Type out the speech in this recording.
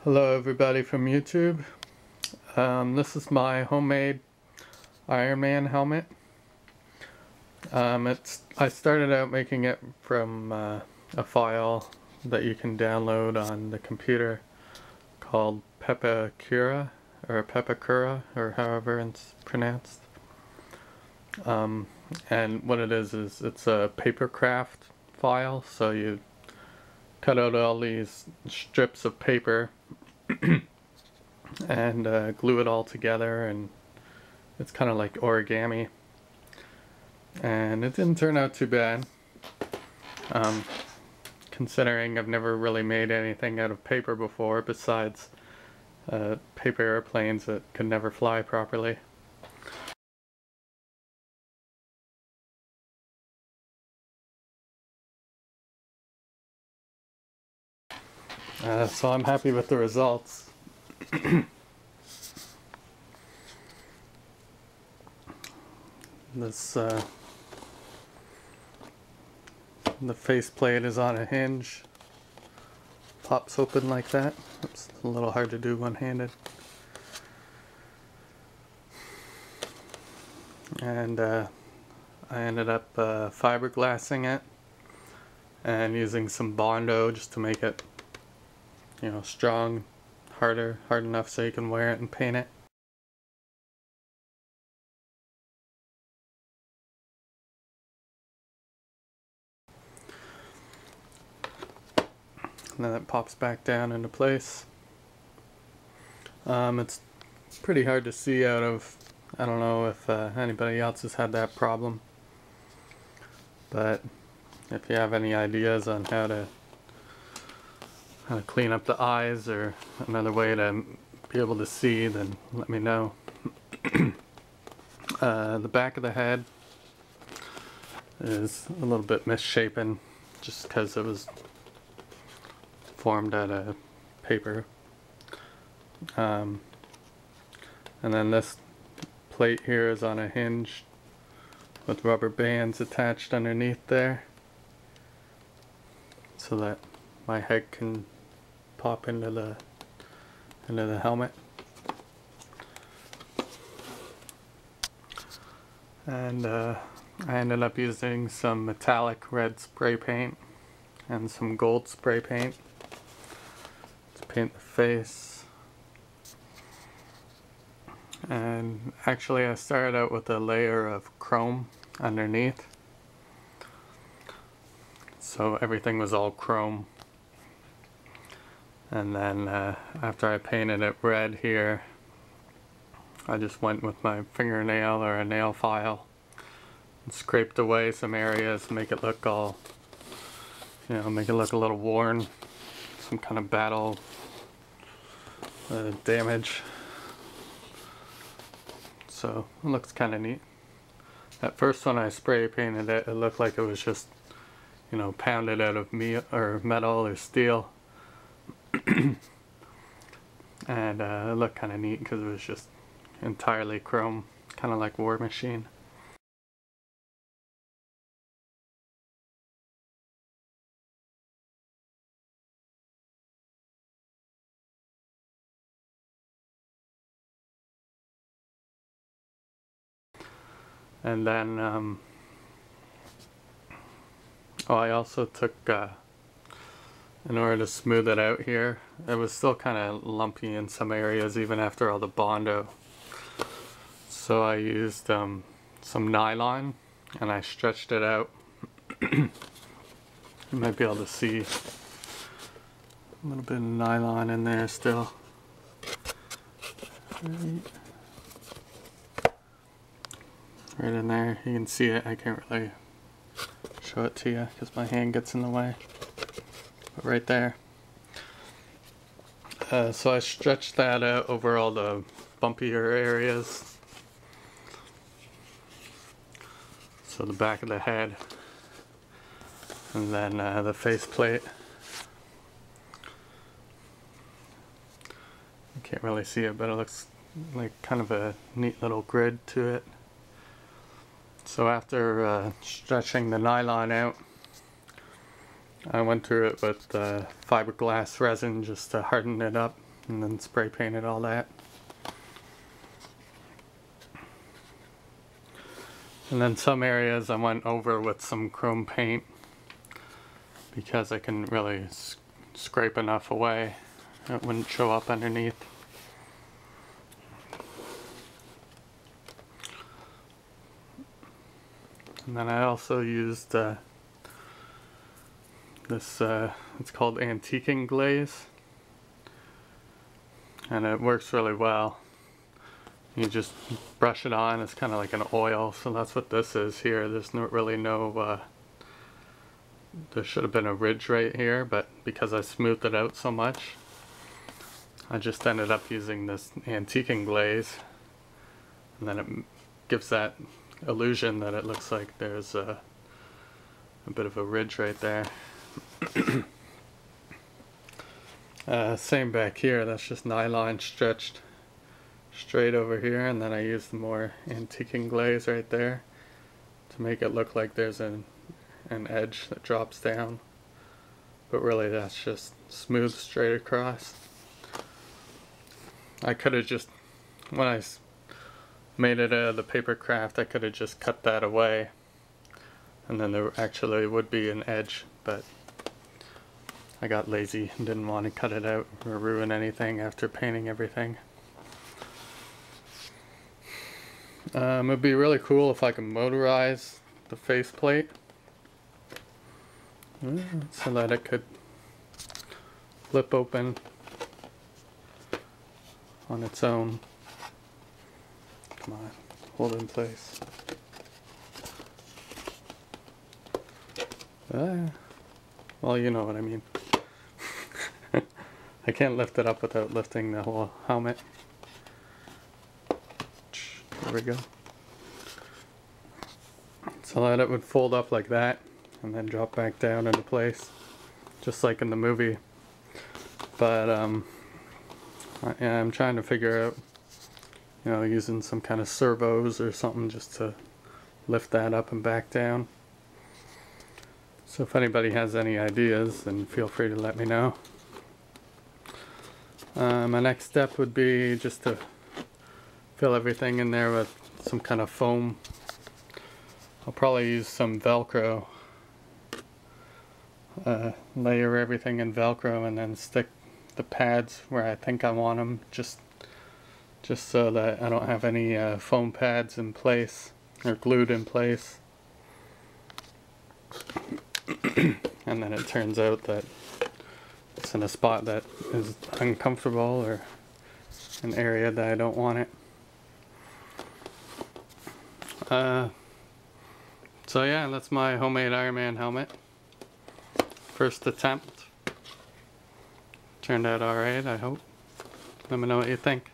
Hello everybody from YouTube. This is my homemade Iron Man helmet. I started out making it from a file that you can download on the computer called Pepakura or however it's pronounced. And what it is it's a papercraft file, so you cut out all these strips of paper and glue it all together, and it's kind of like origami, and it didn't turn out too bad, considering I've never really made anything out of paper before besides paper airplanes that could never fly properly. So I'm happy with the results. The faceplate is on a hinge, pops open like that. It's a little hard to do one-handed. And I ended up fiberglassing it and using some Bondo just to make it, strong, hard enough so you can wear it and paint it. And then it pops back down into place. It's pretty hard to see out of, I don't know if anybody else has had that problem, but if you have any ideas on how to clean up the eyes or another way to be able to see, then let me know. The back of the head is a little bit misshapen just because it was formed out of paper. And then this plate here is on a hinge with rubber bands attached underneath there so that my head can pop into the helmet. And I ended up using some metallic red spray paint and some gold spray paint to paint the face. And actually I started out with a layer of chrome underneath, so everything was all chrome. And then after I painted it red here, I just went with my fingernail or a nail file and scraped away some areas, make it look all, make it look a little worn, some kind of battle damage. So it looks kind of neat. At first when I spray painted it, it looked like it was just, pounded out of metal or steel. And it looked kind of neat because it was just entirely chrome, kind of like War Machine. And then I also took in order to smooth it out here, it was still kind of lumpy in some areas even after all the Bondo. So I used some nylon and I stretched it out. You might be able to see a little bit of nylon in there still. Right in there, you can see it. I can't really show it to you because my hand gets in the way. But right there. So I stretched that out over all the bumpier areas. So the back of the head, and then the faceplate. You can't really see it, but it looks like kind of a neat little grid to it. So after stretching the nylon out, I went through it with fiberglass resin just to harden it up and then spray painted all that. And then some areas I went over with some chrome paint because I can really scrape enough away it wouldn't show up underneath. And then I also used this, it's called antiquing glaze, and it works really well. You just brush it on, it's kind of like an oil, so that's what this is here. There's really no, there should have been a ridge right here, but because I smoothed it out so much, I just ended up using this antiquing glaze, and then it gives that illusion that it looks like there's a bit of a ridge right there. Same back here, that's just nylon stretched straight over here, and then I used more antiquing glaze right there to make it look like there's an edge that drops down, but really that's just smooth straight across. I could have just, when I made it out of the paper craft, I could have just cut that away and then there actually would be an edge, but I got lazy and didn't want to cut it out or ruin anything after painting everything. It'd be really cool if I could motorize the faceplate so that it could flip open on its own. Come on, hold it in place. Well, you know what I mean. I can't lift it up without lifting the whole helmet. There we go. So that it would fold up like that and then drop back down into place, just like in the movie. But yeah, I'm trying to figure out, you know, using some kind of servos or something just to lift that up and back down. So if anybody has any ideas, then feel free to let me know. My next step would be just to fill everything in there with some kind of foam. I'll probably use some Velcro. Layer everything in Velcro and then stick the pads where I think I want them, just so that I don't have any foam pads in place or glued in place. And then it turns out that it's in a spot that is uncomfortable or an area that I don't want it. So yeah, that's my homemade Iron Man helmet. First attempt. Turned out alright, I hope. Let me know what you think.